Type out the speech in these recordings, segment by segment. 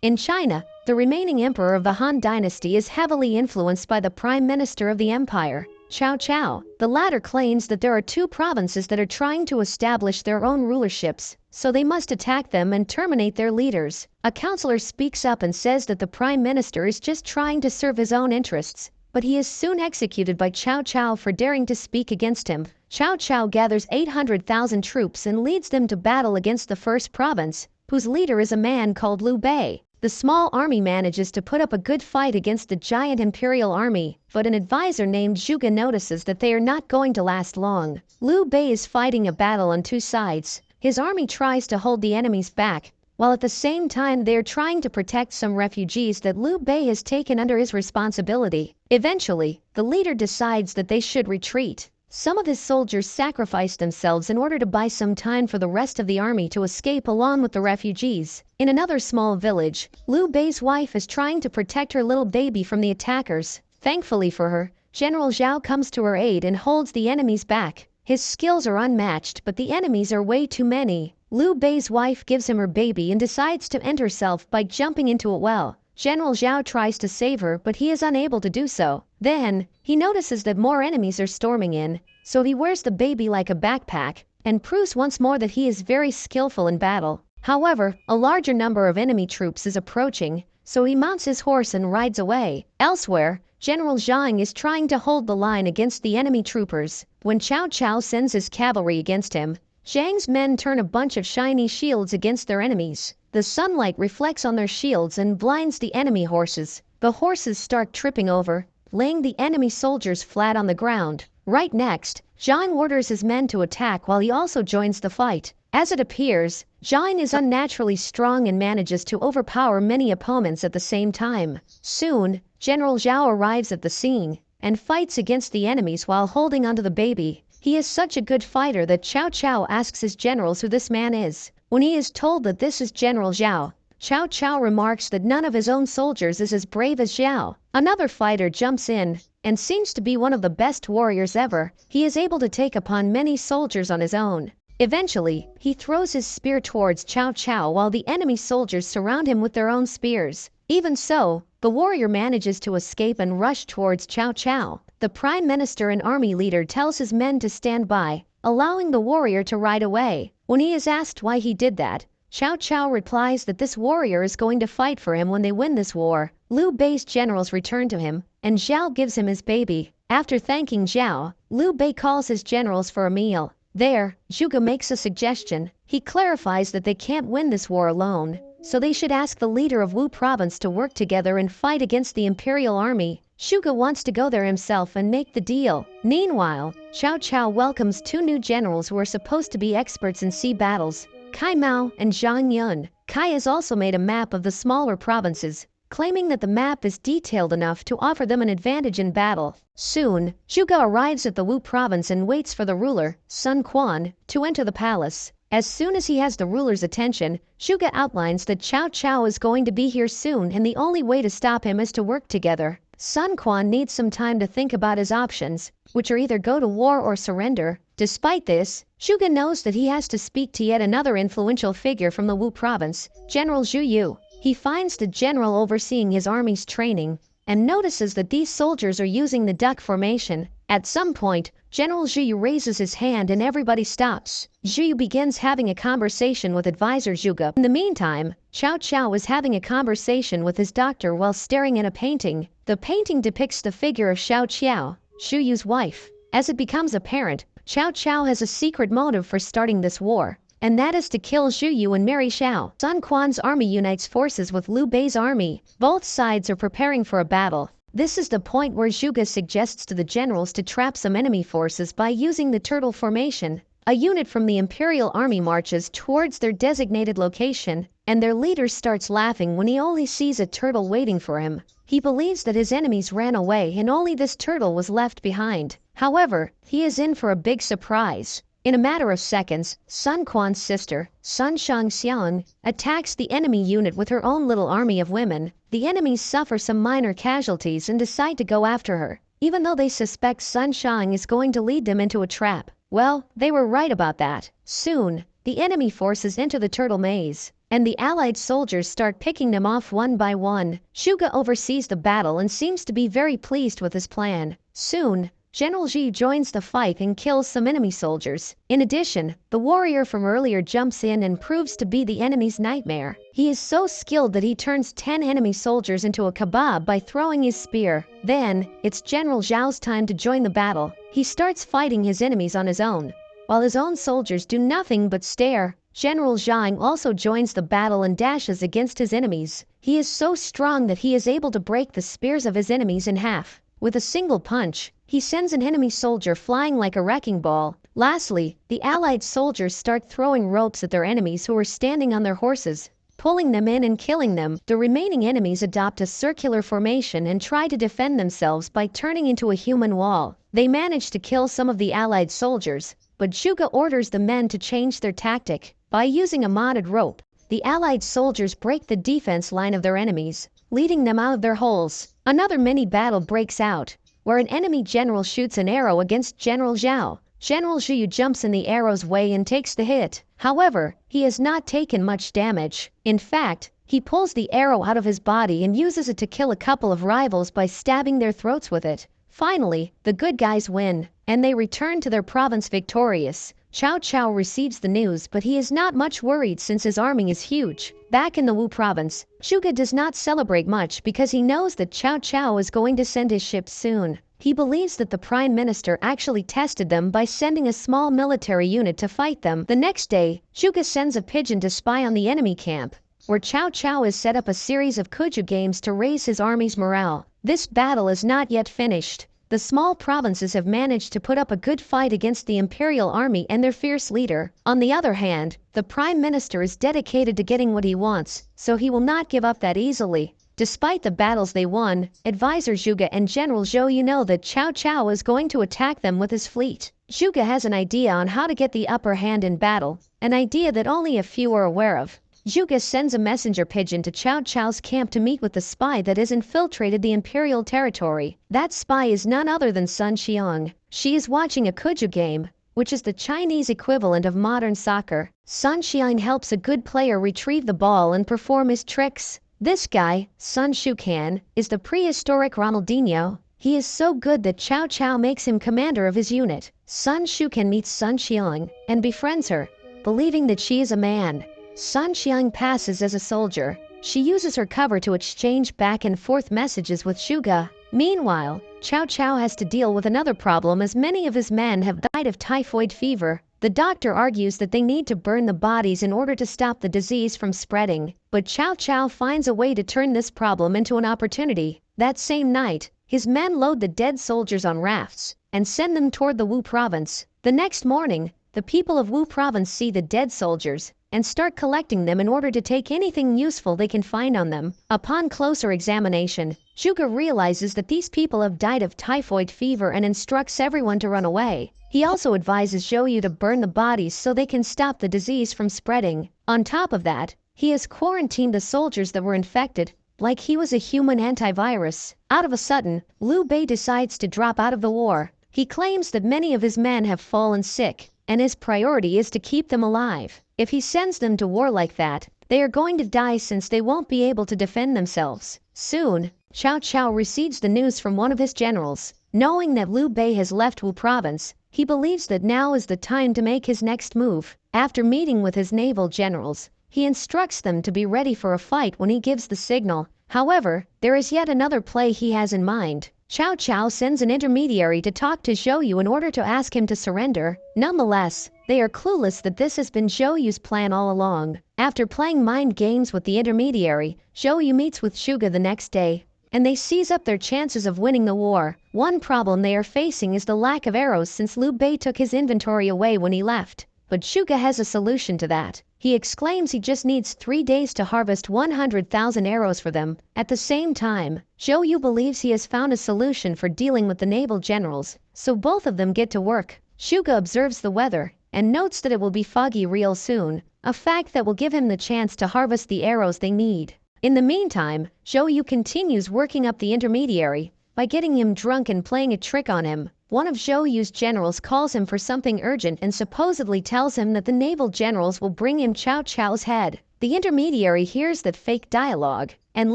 In China, the remaining emperor of the Han Dynasty is heavily influenced by the prime minister of the empire, Cao Cao. The latter claims that there are two provinces that are trying to establish their own rulerships, so they must attack them and terminate their leaders. A counselor speaks up and says that the prime minister is just trying to serve his own interests, but he is soon executed by Cao Cao for daring to speak against him. Cao Cao gathers 800,000 troops and leads them to battle against the first province, whose leader is a man called Liu Bei. The small army manages to put up a good fight against the giant imperial army, but an advisor named Zhuge notices that they are not going to last long. Liu Bei is fighting a battle on two sides. His army tries to hold the enemies back, while at the same time they are trying to protect some refugees that Liu Bei has taken under his responsibility. Eventually, the leader decides that they should retreat. Some of his soldiers sacrifice themselves in order to buy some time for the rest of the army to escape along with the refugees. In another small village, Liu Bei's wife is trying to protect her little baby from the attackers. Thankfully for her, General Zhao comes to her aid and holds the enemies back. His skills are unmatched, but the enemies are way too many. Liu Bei's wife gives him her baby and decides to end herself by jumping into a well. General Zhao tries to save her, but he is unable to do so. Then, he notices that more enemies are storming in, so he wears the baby like a backpack and proves once more that he is very skillful in battle. However, a larger number of enemy troops is approaching, so he mounts his horse and rides away. Elsewhere, General Zhang is trying to hold the line against the enemy troopers. When Cao Cao sends his cavalry against him, Zhang's men turn a bunch of shiny shields against their enemies. The sunlight reflects on their shields and blinds the enemy horses. The horses start tripping over, laying the enemy soldiers flat on the ground. Right next, Zhang orders his men to attack while he also joins the fight. As it appears, Zhang is unnaturally strong and manages to overpower many opponents at the same time. Soon, General Zhao arrives at the scene and fights against the enemies while holding onto the baby. He is such a good fighter that Cao Cao asks his generals who this man is. When he is told that this is General Zhao, Cao Cao remarks that none of his own soldiers is as brave as Zhao. Another fighter jumps in and seems to be one of the best warriors ever. He is able to take upon many soldiers on his own. Eventually, he throws his spear towards Cao Cao while the enemy soldiers surround him with their own spears. Even so, the warrior manages to escape and rush towards Cao Cao. The prime minister and army leader tells his men to stand by, allowing the warrior to ride away. When he is asked why he did that, Cao Cao replies that this warrior is going to fight for him when they win this war. Liu Bei's generals return to him, and Zhao gives him his baby. After thanking Zhao, Liu Bei calls his generals for a meal. There, Zhuge makes a suggestion. He clarifies that they can't win this war alone, so they should ask the leader of Wu province to work together and fight against the imperial army. Zhuge wants to go there himself and make the deal. Meanwhile, Cao Cao welcomes two new generals who are supposed to be experts in sea battles, Kai Mao and Zhang Yun. Kai has also made a map of the smaller provinces, claiming that the map is detailed enough to offer them an advantage in battle. Soon, Zhuge arrives at the Wu province and waits for the ruler, Sun Quan, to enter the palace. As soon as he has the ruler's attention, Zhuge outlines that Cao Cao is going to be here soon and the only way to stop him is to work together. Sun Quan needs some time to think about his options, which are either go to war or surrender. Despite this, Zhuge knows that he has to speak to yet another influential figure from the Wu province, General Zhu Yu. He finds the general overseeing his army's training and notices that these soldiers are using the duck formation. At some point, General Zhu Yu raises his hand and everybody stops. Zhu Yu begins having a conversation with advisor Zhuge. In the meantime, Cao Cao is having a conversation with his doctor while staring at a painting. The painting depicts the figure of Xiao Qiao, Zhu Yu's wife. As it becomes apparent, Cao Cao has a secret motive for starting this war, and that is to kill Zhu Yu and marry Xiao. Sun Quan's army unites forces with Liu Bei's army. Both sides are preparing for a battle. This is the point where Zhuge suggests to the generals to trap some enemy forces by using the turtle formation. A unit from the imperial army marches towards their designated location, and their leader starts laughing when he only sees a turtle waiting for him. He believes that his enemies ran away and only this turtle was left behind. However, he is in for a big surprise. In a matter of seconds, Sun Quan's sister, Sun Shangxian, attacks the enemy unit with her own little army of women. The enemies suffer some minor casualties and decide to go after her, even though they suspect Sun Shang is going to lead them into a trap. Well, they were right about that. Soon, the enemy forces enter the turtle maze. and the allied soldiers start picking them off one by one. Zhuge oversees the battle and seems to be very pleased with his plan. Soon, General Ji joins the fight and kills some enemy soldiers. In addition, the warrior from earlier jumps in and proves to be the enemy's nightmare. He is so skilled that he turns 10 enemy soldiers into a kebab by throwing his spear. Then, it's General Zhao's time to join the battle. He starts fighting his enemies on his own, while his own soldiers do nothing but stare. General Zhang also joins the battle and dashes against his enemies. He is so strong that he is able to break the spears of his enemies in half. With a single punch, he sends an enemy soldier flying like a wrecking ball. Lastly, the allied soldiers start throwing ropes at their enemies who are standing on their horses, pulling them in and killing them. The remaining enemies adopt a circular formation and try to defend themselves by turning into a human wall. They manage to kill some of the allied soldiers, but Zhuge orders the men to change their tactic. By using a modded rope, the allied soldiers break the defense line of their enemies, leading them out of their holes. Another mini-battle breaks out, where an enemy general shoots an arrow against General Zhao. General Zhu jumps in the arrow's way and takes the hit. However, he has not taken much damage. In fact, he pulls the arrow out of his body and uses it to kill a couple of rivals by stabbing their throats with it. Finally, the good guys win, and they return to their province victorious. Cao Cao receives the news, but he is not much worried since his army is huge. Back in the Wu province, Zhuge does not celebrate much because he knows that Cao Cao is going to send his ships soon. He believes that the Prime Minister actually tested them by sending a small military unit to fight them. The next day, Zhuge sends a pigeon to spy on the enemy camp, where Cao Cao has set up a series of Kuju games to raise his army's morale. This battle is not yet finished. The small provinces have managed to put up a good fight against the imperial army and their fierce leader. On the other hand, the Prime Minister is dedicated to getting what he wants, so he will not give up that easily. Despite the battles they won, Advisor Zhuge and General Zhou know that Cao Cao is going to attack them with his fleet. Zhuge has an idea on how to get the upper hand in battle, an idea that only a few are aware of. Zhuge sends a messenger pigeon to Cao Cao's camp to meet with the spy that has infiltrated the imperial territory. That spy is none other than Sun Xiang. She is watching a Kuju game, which is the Chinese equivalent of modern soccer. Sun Xiang helps a good player retrieve the ball and perform his tricks. This guy, Sun Shukan, is the prehistoric Ronaldinho. He is so good that Cao Cao makes him commander of his unit. Sun Shukan meets Sun Xiang and befriends her, believing that she is a man. Sun Xiang passes as a soldier. She uses her cover to exchange back and forth messages with Zhuge. Meanwhile, Cao Cao has to deal with another problem as many of his men have died of typhoid fever. The doctor argues that they need to burn the bodies in order to stop the disease from spreading, but Cao Cao finds a way to turn this problem into an opportunity. That same night, his men load the dead soldiers on rafts and send them toward the Wu province. The next morning, the people of Wu province see the dead soldiers and start collecting them in order to take anything useful they can find on them. Upon closer examination, Zhuge realizes that these people have died of typhoid fever and instructs everyone to run away. He also advises Zhou Yu to burn the bodies so they can stop the disease from spreading. On top of that, he has quarantined the soldiers that were infected, like he was a human antivirus. Out of a sudden, Liu Bei decides to drop out of the war. He claims that many of his men have fallen sick, and his priority is to keep them alive. If he sends them to war like that, they are going to die since they won't be able to defend themselves. Soon, Cao Cao receives the news from one of his generals. Knowing that Liu Bei has left Wu province, he believes that now is the time to make his next move. After meeting with his naval generals, he instructs them to be ready for a fight when he gives the signal. However, there is yet another play he has in mind. Cao Cao sends an intermediary to talk to Zhou Yu in order to ask him to surrender. Nonetheless, they are clueless that this has been Zhou Yu's plan all along. After playing mind games with the intermediary, Zhou Yu meets with Zhuge the next day, and they seize up their chances of winning the war. One problem they are facing is the lack of arrows since Liu Bei took his inventory away when he left. But Zhuge has a solution to that. He exclaims he just needs 3 days to harvest 100,000 arrows for them. At the same time, Zhou Yu believes he has found a solution for dealing with the naval generals, so both of them get to work. Zhuge observes the weather and notes that it will be foggy real soon, a fact that will give him the chance to harvest the arrows they need. In the meantime, Zhou Yu continues working up the intermediary by getting him drunk and playing a trick on him. One of Zhou Yu's generals calls him for something urgent and supposedly tells him that the naval generals will bring him Cao Cao's head. The intermediary hears that fake dialogue and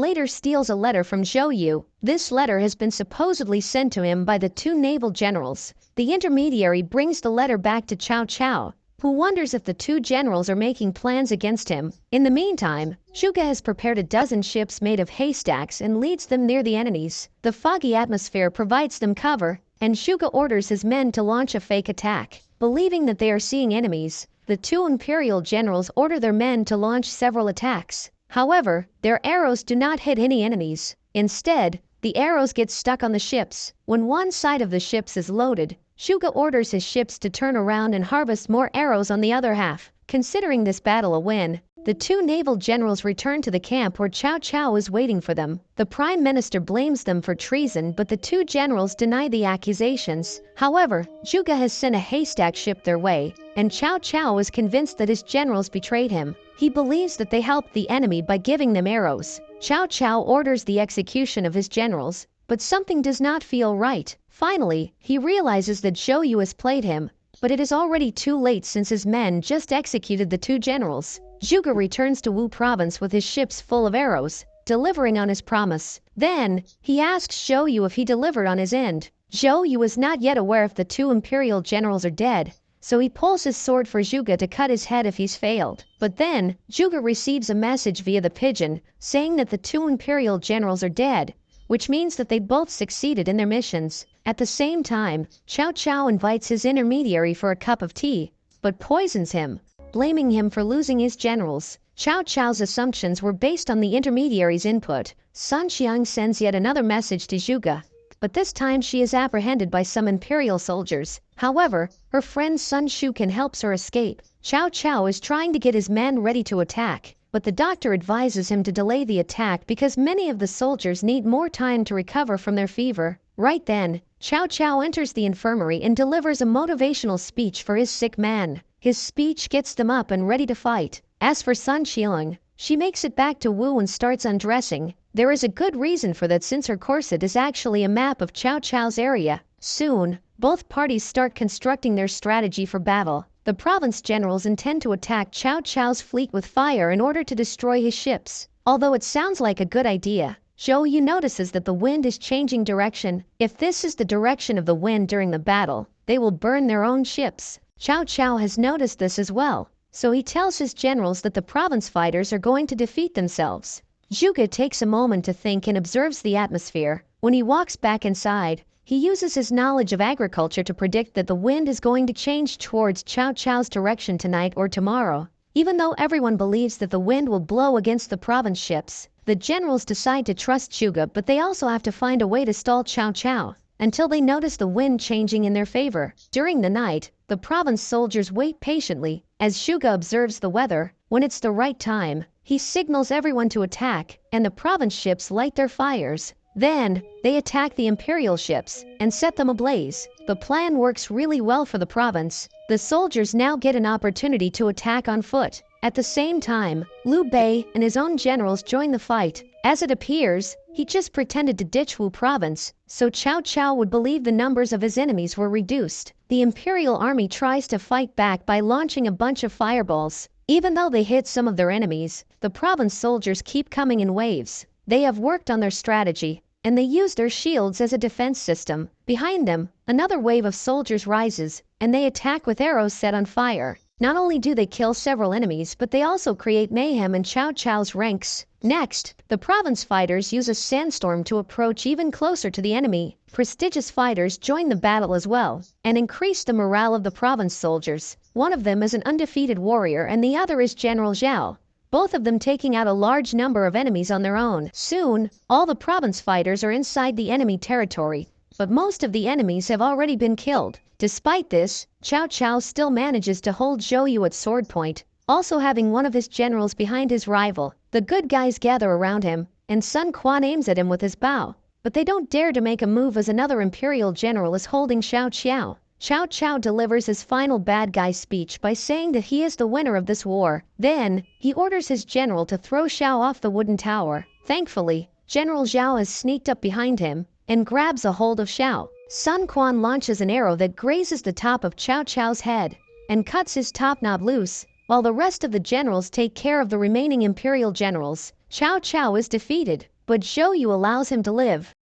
later steals a letter from Zhou Yu. This letter has been supposedly sent to him by the two naval generals. The intermediary brings the letter back to Cao Cao, who wonders if the two generals are making plans against him. In the meantime, Zhuge has prepared a dozen ships made of haystacks and leads them near the enemies. The foggy atmosphere provides them cover, and Zhuge orders his men to launch a fake attack. Believing that they are seeing enemies, the two imperial generals order their men to launch several attacks. However, their arrows do not hit any enemies. Instead, the arrows get stuck on the ships. When one side of the ships is loaded, Zhuge orders his ships to turn around and harvest more arrows on the other half. Considering this battle a win, the two naval generals return to the camp where Cao Cao is waiting for them. The prime minister blames them for treason, but the two generals deny the accusations. However, Zhuge has sent a haystack ship their way, and Cao Cao is convinced that his generals betrayed him. He believes that they helped the enemy by giving them arrows. Cao Cao orders the execution of his generals, but something does not feel right. Finally, he realizes that Zhou Yu has played him, but it is already too late since his men just executed the two generals. Zhuge returns to Wu province with his ships full of arrows, delivering on his promise. Then, he asks Zhou Yu if he delivered on his end. Zhou Yu is not yet aware if the two imperial generals are dead, so he pulls his sword for Zhuge to cut his head if he's failed. But then, Zhuge receives a message via the pigeon saying that the two imperial generals are dead, which means that they both succeeded in their missions. At the same time, Cao Cao invites his intermediary for a cup of tea, but poisons him, blaming him for losing his generals. Cao Cao's assumptions were based on the intermediary's input. Sun Xiang sends yet another message to Zhuge, but this time she is apprehended by some imperial soldiers. However, her friend Sun Shuken helps her escape. Cao Cao is trying to get his men ready to attack, but the doctor advises him to delay the attack because many of the soldiers need more time to recover from their fever. Right then, Cao Cao enters the infirmary and delivers a motivational speech for his sick man. His speech gets them up and ready to fight. As for Sun Qiling, she makes it back to Wu and starts undressing. There is a good reason for that since her corset is actually a map of Cao Cao's area. Soon, both parties start constructing their strategy for battle. The province generals intend to attack Cao Cao's fleet with fire in order to destroy his ships. Although it sounds like a good idea, Zhou Yu notices that the wind is changing direction. If this is the direction of the wind during the battle, they will burn their own ships. Cao Cao has noticed this as well, so he tells his generals that the province fighters are going to defeat themselves. Zhuge takes a moment to think and observes the atmosphere. When he walks back inside, he uses his knowledge of agriculture to predict that the wind is going to change towards Cao Cao's direction tonight or tomorrow. Even though everyone believes that the wind will blow against the province ships, the generals decide to trust Zhuge, but they also have to find a way to stall Cao Cao until they notice the wind changing in their favor. During the night, the province soldiers wait patiently as Zhuge observes the weather. When it's the right time, he signals everyone to attack, and the province ships light their fires. Then, they attack the imperial ships and set them ablaze. The plan works really well for the province. The soldiers now get an opportunity to attack on foot. At the same time, Liu Bei and his own generals join the fight. As it appears, he just pretended to ditch Wu province, so Cao Cao would believe the numbers of his enemies were reduced. The imperial army tries to fight back by launching a bunch of fireballs. Even though they hit some of their enemies, the province soldiers keep coming in waves. They have worked on their strategy, and they use their shields as a defense system. Behind them, another wave of soldiers rises, and they attack with arrows set on fire. Not only do they kill several enemies, but they also create mayhem in Cao Cao's ranks. Next, the province fighters use a sandstorm to approach even closer to the enemy. Prestigious fighters join the battle as well, and increase the morale of the province soldiers. One of them is an undefeated warrior and the other is General Zhao, both of them taking out a large number of enemies on their own. Soon, all the province fighters are inside the enemy territory, but most of the enemies have already been killed. Despite this, Cao Cao still manages to hold Zhou Yu at sword point, also having one of his generals behind his rival. The good guys gather around him, and Sun Quan aims at him with his bow, but they don't dare to make a move as another imperial general is holding Xiao Qiao. Cao Cao delivers his final bad guy speech by saying that he is the winner of this war. Then, he orders his general to throw Xiao off the wooden tower. Thankfully, General Zhao has sneaked up behind him and grabs a hold of Xiao. Sun Quan launches an arrow that grazes the top of Cao Cao's head and cuts his top knob loose. While the rest of the generals take care of the remaining imperial generals, Cao Cao is defeated, but Zhou Yu allows him to live.